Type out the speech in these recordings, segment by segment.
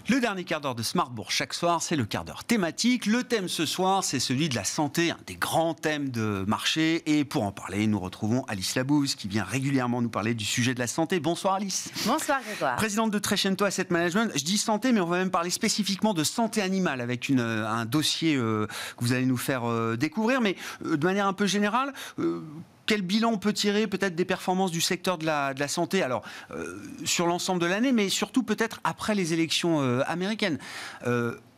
Le dernier quart d'heure de Smart Bourse chaque soir, c'est le quart d'heure thématique. Le thème ce soir, c'est celui de la santé, un des grands thèmes de marché. Et pour en parler, nous retrouvons Alice Labouze, qui vient régulièrement nous parler du sujet de la santé. Bonsoir Alice. Bonsoir Grégoire. Présidente de Trecento Asset Management. Je dis santé, mais on va même parler spécifiquement de santé animale avec un dossier que vous allez nous faire découvrir. Mais de manière un peu générale, quel bilan on peut tirer peut-être des performances du secteur de la santé, alors sur l'ensemble de l'année, mais surtout peut-être après les élections américaines.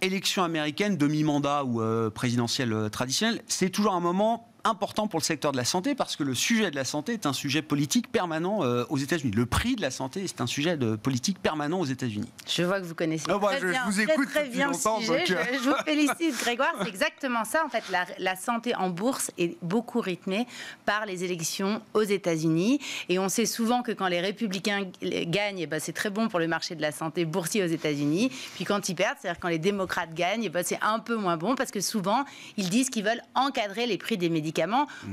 Élections américaines, demi-mandat ou présidentielle traditionnelle, c'est toujours un moment important pour le secteur de la santé parce que le sujet de la santé est un sujet politique permanent aux États-Unis. Le prix de la santé, c'est un sujet de politique permanent aux États-Unis. Je vois que vous connaissez je vous écoute très bien le sujet. Je vous félicite Grégoire, c'est exactement ça. En fait, la santé en bourse est beaucoup rythmée par les élections aux États-Unis. Et on sait souvent que quand les républicains gagnent, c'est très bon pour le marché de la santé boursier aux États-Unis. Puis quand ils perdent, c'est-à-dire quand les démocrates gagnent, c'est un peu moins bon parce que souvent, ils disent qu'ils veulent encadrer les prix des médicaments.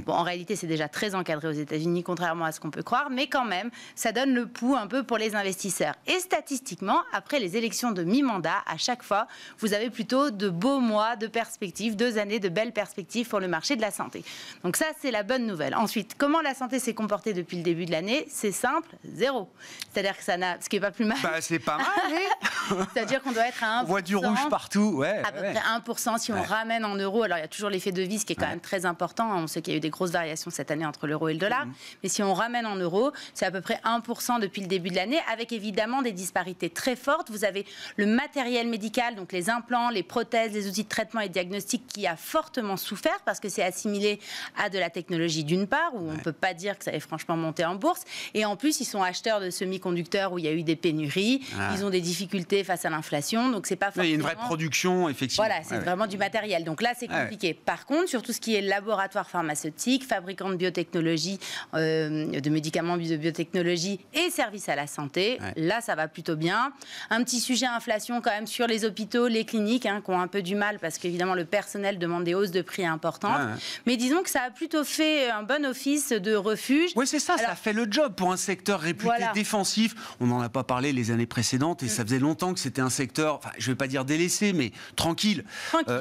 Bon, en réalité, c'est déjà très encadré aux États-Unis, contrairement à ce qu'on peut croire, mais quand même, ça donne le pouls un peu pour les investisseurs. Et statistiquement, après les élections de mi-mandat, à chaque fois, vous avez plutôt de beaux mois de perspectives, 2 années de belles perspectives pour le marché de la santé. Donc ça, c'est la bonne nouvelle. Ensuite, comment la santé s'est comportée depuis le début de l'année? C'est simple, 0. C'est-à-dire que ça n'a, ce qui n'est pas plus mal. C'est pas mal. C'est-à-dire qu'on doit être à 1%. On voit du rouge partout, ouais. À peu près 1% si on ramène en euros. Alors, il y a toujours l'effet devise qui est quand même très important. On sait qu'il y a eu des grosses variations cette année entre l'euro et le dollar. Mais si on ramène en euros, c'est à peu près 1% depuis le début de l'année, avec évidemment des disparités très fortes. Vous avez le matériel médical, donc les implants, les prothèses, les outils de traitement et de diagnostic qui a fortement souffert parce que c'est assimilé à de la technologie d'une part, où on ne peut pas dire que ça ait franchement monté en bourse. Et en plus, ils sont acheteurs de semi-conducteurs où il y a eu des pénuries. Ils ont des difficultés face à l'inflation. Donc, c'est pas forcément... Il y a une vraie production, effectivement. Voilà, c'est vraiment du matériel. Donc là, c'est compliqué. Par contre, sur tout ce qui est laboratoire pharmaceutique, fabricants de biotechnologie, de médicaments de biotechnologie et services à la santé. Là, ça va plutôt bien. Un petit sujet inflation quand même sur les hôpitaux, les cliniques, qui ont un peu du mal parce qu'évidemment, le personnel demande des hausses de prix importantes. Mais disons que ça a plutôt fait un bon office de refuge. Oui, c'est ça, ça fait le job pour un secteur réputé défensif. On n'en a pas parlé les années précédentes et ça faisait longtemps que c'était un secteur, je ne vais pas dire délaissé, mais tranquille.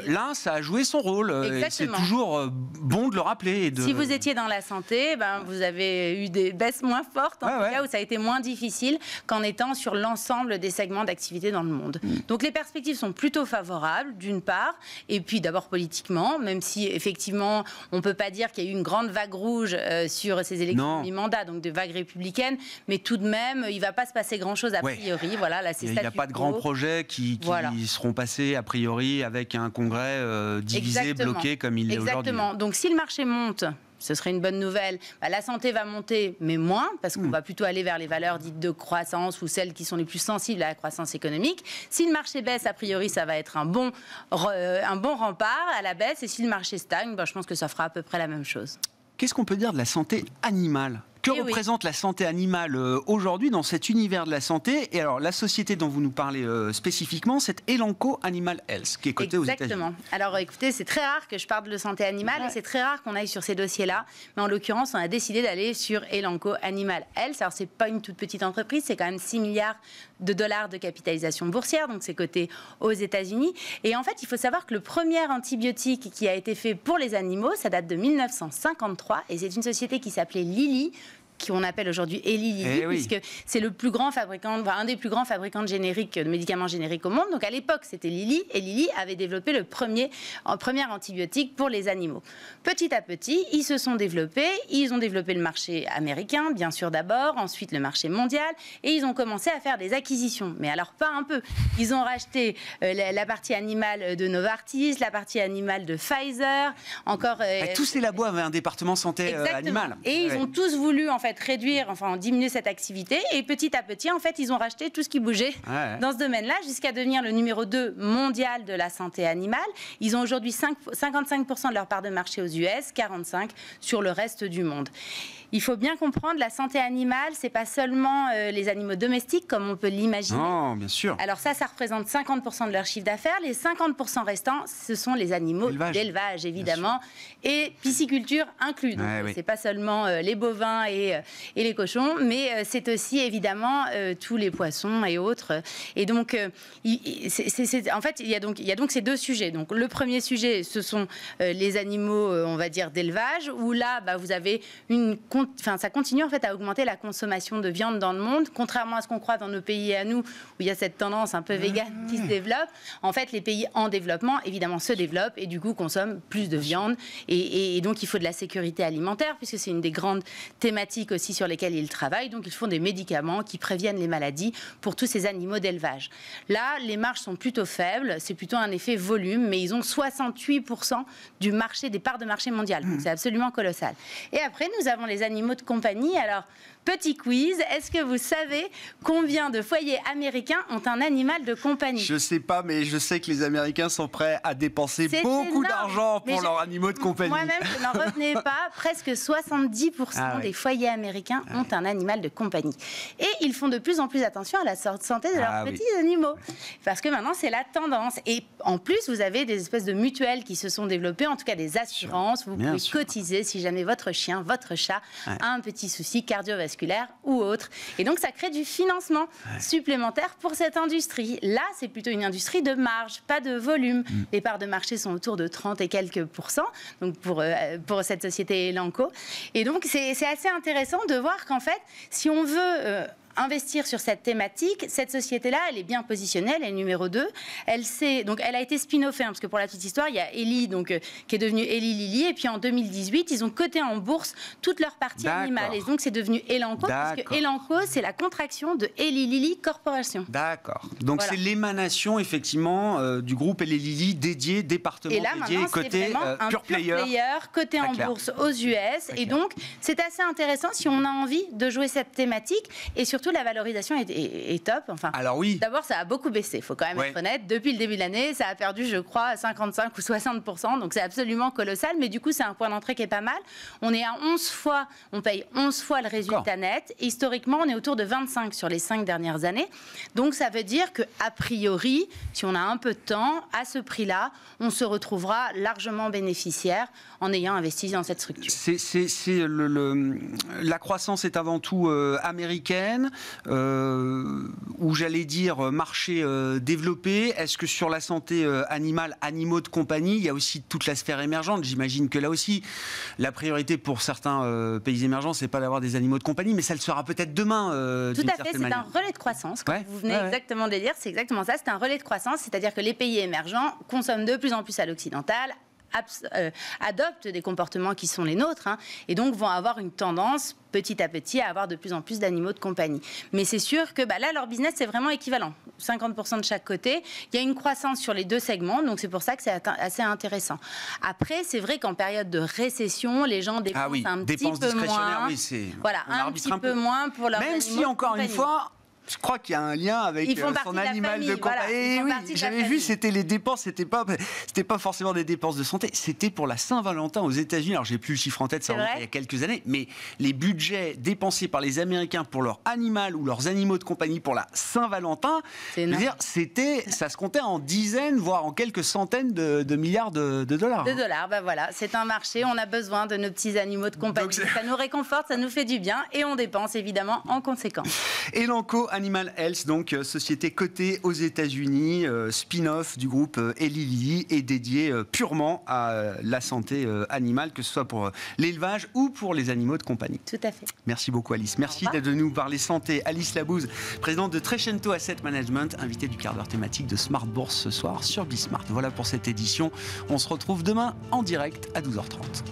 Là, ça a joué son rôle. C'est toujours bon de le rappeler. Si vous étiez dans la santé, vous avez eu des baisses moins fortes, en tout cas, où ça a été moins difficile qu'en étant sur l'ensemble des segments d'activité dans le monde. Donc les perspectives sont plutôt favorables, d'une part, et puis d'abord politiquement, même si effectivement, on ne peut pas dire qu'il y a eu une grande vague rouge sur ces élections mi-mandat, donc de vagues républicaines, mais tout de même, il ne va pas se passer grand-chose a priori. Voilà, là, c'est il n'y a pas de grands projets qui seront passés a priori avec un congrès divisé, bloqué comme il est aujourd'hui. Exactement. Donc si le marché monte, ce serait une bonne nouvelle. La santé va monter, mais moins, parce qu'on va plutôt aller vers les valeurs dites de croissance ou celles qui sont les plus sensibles à la croissance économique. Si le marché baisse, a priori, ça va être un bon rempart à la baisse. Et si le marché stagne, je pense que ça fera à peu près la même chose. Qu'est-ce qu'on peut dire de la santé animale ? Que représente la santé animale aujourd'hui dans cet univers de la santé? Et alors, la société dont vous nous parlez spécifiquement, c'est Elanco Animal Health, qui est cotée aux États-Unis. Exactement. Alors, écoutez, c'est très rare que je parle de santé animale et c'est très rare qu'on aille sur ces dossiers-là. Mais en l'occurrence, on a décidé d'aller sur Elanco Animal Health. Alors, c'est pas une toute petite entreprise, c'est quand même 6 milliards de dollars de capitalisation boursière, donc c'est coté aux États-Unis. Et en fait, il faut savoir que le premier antibiotique qui a été fait pour les animaux, ça date de 1953 et c'est une société qui s'appelait Lilly, qu'on appelle aujourd'hui Eli Lilly, puisque c'est le plus grand fabricant, un des plus grands fabricants de génériques, de médicaments génériques au monde. Donc à l'époque, c'était Lilly, et Lilly avait développé le premier antibiotique pour les animaux. Petit à petit, ils se sont développés, ils ont développé le marché américain, bien sûr d'abord, ensuite le marché mondial, et ils ont commencé à faire des acquisitions. Mais alors pas un peu. Ils ont racheté la partie animale de Novartis, la partie animale de Pfizer, encore... tous ces labos avaient un département santé animale. Et ils ont tous voulu, en fait, diminuer cette activité et petit à petit, en fait, ils ont racheté tout ce qui bougeait dans ce domaine-là jusqu'à devenir le numéro 2 mondial de la santé animale. Ils ont aujourd'hui 55% de leur part de marché aux US, 45% sur le reste du monde. il faut bien comprendre, la santé animale, c'est pas seulement les animaux domestiques, comme on peut l'imaginer. Non, bien sûr. Alors ça représente 50% de leur chiffre d'affaires. Les 50% restants, ce sont les animaux d'élevage, évidemment, et pisciculture inclus. Donc, c'est pas seulement les bovins et les cochons, mais c'est aussi, évidemment, tous les poissons et autres. Et donc, en fait, il y a donc ces deux sujets. Donc, le premier sujet, ce sont les animaux, on va dire, d'élevage, où là, vous avez ça continue en fait à augmenter la consommation de viande dans le monde, contrairement à ce qu'on croit dans nos pays à nous, où il y a cette tendance un peu végane qui se développe. En fait, les pays en développement, évidemment, se développent et du coup consomment plus de viande. Et donc, il faut de la sécurité alimentaire, puisque c'est une des grandes thématiques aussi sur lesquelles ils travaillent. Donc, ils font des médicaments qui préviennent les maladies pour tous ces animaux d'élevage. Là, les marges sont plutôt faibles. C'est plutôt un effet volume, mais ils ont 68% du marché, des parts de marché mondiales. Donc, c'est absolument colossal. Et après, nous avons les animaux de compagnie. Alors, petit quiz, est-ce que vous savez combien de foyers américains ont un animal de compagnie? Je ne sais pas, mais je sais que les Américains sont prêts à dépenser beaucoup d'argent pour leurs animaux de compagnie. Moi-même, je n'en retenais pas. Presque 70% des foyers américains ont un animal de compagnie. Et ils font de plus en plus attention à la santé de leurs petits animaux. Parce que maintenant, c'est la tendance. Et en plus, vous avez des espèces de mutuelles qui se sont développées, en tout cas des assurances. Vous pouvez cotiser si jamais votre chien, votre chat a un petit souci cardiovasculaire ou autre. Et donc, ça crée du financement supplémentaire pour cette industrie. Là, c'est plutôt une industrie de marge, pas de volume. Les parts de marché sont autour de 30 et quelques pourcents, donc pour cette société Elanco. Et donc, c'est assez intéressant de voir qu'en fait, si on veut investir sur cette thématique, cette société-là, elle est bien positionnée, elle est numéro 2. Elle a été spin-offée, parce que pour la petite histoire, il y a Eli, qui est devenu Eli Lilly, et puis en 2018, ils ont coté en bourse toute leur partie animale. Et donc, c'est devenu Elanco, parce que Elanco, c'est la contraction de Eli Lilly Corporation. D'accord. Donc, c'est l'émanation, effectivement, du groupe Eli Lilly dédié, département et là, dédié, côté un pure player, coté en bourse aux US. Et donc, c'est assez intéressant si on a envie de jouer cette thématique, et surtout, la valorisation est top. Enfin, alors oui. D'abord, ça a beaucoup baissé, il faut quand même être honnête. Depuis le début de l'année, ça a perdu, je crois, 55 ou 60%. Donc, c'est absolument colossal. Mais du coup, c'est un point d'entrée qui est pas mal. On est à 11 fois, on paye 11 fois le résultat net. Historiquement, on est autour de 25 sur les 5 dernières années. Donc, ça veut dire qu'a priori, si on a un peu de temps, à ce prix-là, on se retrouvera largement bénéficiaire en ayant investi dans cette structure. La croissance est avant tout américaine. Où j'allais dire marché développé. Est-ce que sur la santé animale, animaux de compagnie, il y a aussi toute la sphère émergente? J'imagine que là aussi, la priorité pour certains pays émergents, c'est pas d'avoir des animaux de compagnie, mais ça le sera peut-être demain. Tout à fait, c'est un relais de croissance. Comme vous venez exactement de le dire, c'est exactement ça. C'est un relais de croissance, c'est-à-dire que les pays émergents consomment de plus en plus à l'occidental, adoptent des comportements qui sont les nôtres, et donc vont avoir une tendance petit à petit à avoir de plus en plus d'animaux de compagnie. Mais c'est sûr que là, leur business, c'est vraiment équivalent. 50% de chaque côté. Il y a une croissance sur les deux segments, donc c'est pour ça que c'est assez intéressant. Après, c'est vrai qu'en période de récession, les gens dépensent un petit peu moins. Voilà, un petit peu moins pour leurs animaux de compagnie. Même si, encore une fois, je crois qu'il y a un lien avec son animal de compagnie. Voilà, j'avais vu, c'était les dépenses, c'était pas forcément des dépenses de santé, c'était pour la Saint-Valentin aux États-Unis. Alors j'ai plus le chiffre en tête, ça remonte il y a quelques années, mais les budgets dépensés par les Américains pour leur animal ou leurs animaux de compagnie pour la Saint-Valentin, ça se comptait en dizaines, voire en quelques centaines de milliards de dollars. De dollars, voilà, c'est un marché, on a besoin de nos petits animaux de compagnie. Ça nous réconforte, ça nous fait du bien et on dépense évidemment en conséquence. Elanco Animal Health, donc société cotée aux États-Unis, spin-off du groupe Eli Lilly, est dédié purement à la santé animale, que ce soit pour l'élevage ou pour les animaux de compagnie. Tout à fait. Merci beaucoup Alice. Merci d'être venue nous parler santé. Alice Labouze, présidente de Trecento Asset Management, invitée du quart d'heure thématique de Smart Bourse ce soir sur Bismart. Voilà pour cette édition. On se retrouve demain en direct à 12h30.